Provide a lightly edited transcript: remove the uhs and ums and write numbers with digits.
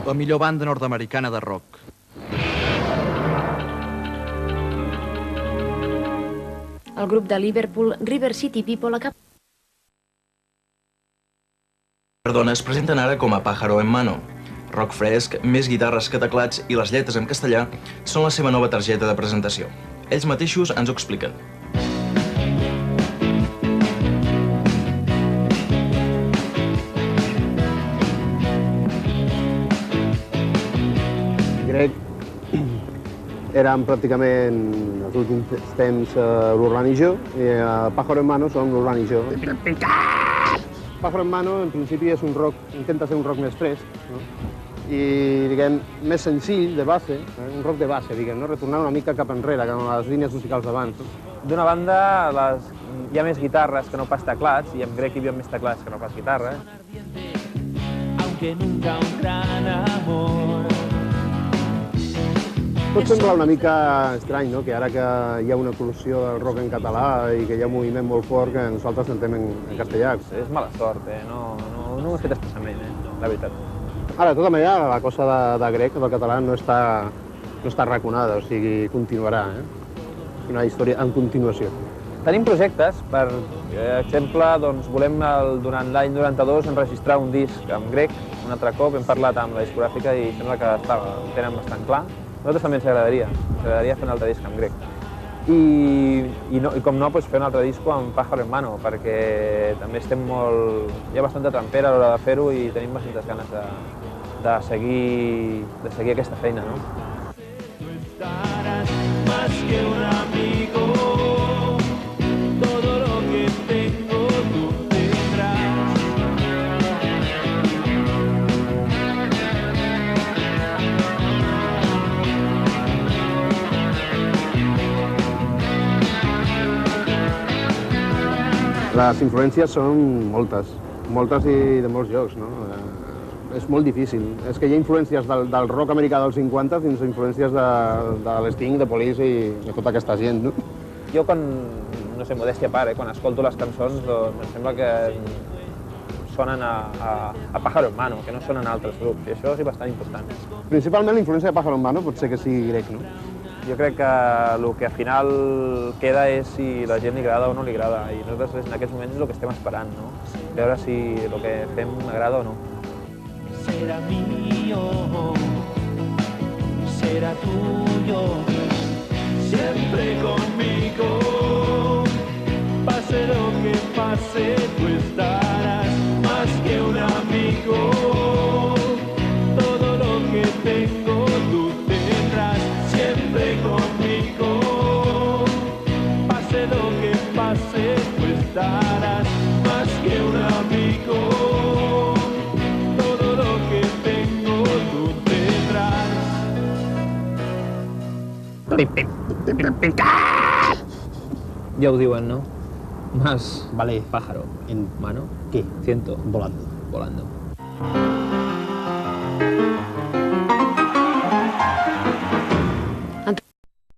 La millor banda nord-americana de rock. El grup de Liverpool, River City People, acaba... Es presenten ara com a Pájaro en Mano. Rock fresc, més guitarres que teclats i les lletres en castellà són la seva nova targeta de presentació. Ells mateixos ens ho expliquen. Grec érem pràcticament els últims temps l'Urlan i jo, i Pájaro en Mano som l'Urlan i jo. Pájaro en Mano, en principi, és un rock, intenta ser un rock més fresc, no? I, diguem, més senzill, de base, un rock de base, diguem, no? Retornar una mica cap enrere, cap a les línies musicals d'abans. D'una banda, hi ha més guitarres que no pas teclats, i amb Grec hi havia més teclats que no pas guitarres. Pot semblar una mica estrany, no?, que ara que hi ha una eclosió del rock en català i que hi ha un moviment molt fort que nosaltres cantem en castellà. És mala sort, no ho he fet expressament, la veritat. Ara, de tota manera, la cosa de Grec, del català, no està arraconada, o sigui, continuarà, una història en continuació. Tenim projectes, per exemple, doncs, volem durant l'any 92 enregistrar un disc amb Grec. Un altre cop hem parlat amb la discogràfica i sembla que ho tenen bastant clar. A nosaltres també ens agradaria fer un altre disc amb Grec. I com no, fer un altre disc amb Pájaro en Mano, perquè també estem molt... Hi ha bastanta trampera a l'hora de fer-ho i tenim bastantes ganes de seguir aquesta feina, no? Les influències són moltes i de molts llocs, no? És molt difícil. És que hi ha influències del rock americà dels 50 fins a influències de l'Sting, de Police i de tota aquesta gent, no? Jo, quan, no sé, modèstia a part, quan escolto les cançons, doncs em sembla que sonen a Pájaro en Mano, que no sonen a altres grups, i això és bastant important. Principalment la influència de Pájaro en Mano pot ser que sigui Grec, no? Jo crec que el que al final queda és si la gent li agrada o no li agrada, i nosaltres en aquests moments és el que estem esperant, no? Veure si el que fem agrada o no. Será mío, será tuyo, siempre conmigo. Pase lo que pase, tú estarás más que un amigo. Todo lo que tengo tú tendrás siempre conmigo. Pase lo que pase, tú estarás más que un amigo. Todo lo que tengo tú tendrás. Ja ho diuen, no? Más Vale. pájaro En mano. ¿qué? Ciento. Volando. Volando.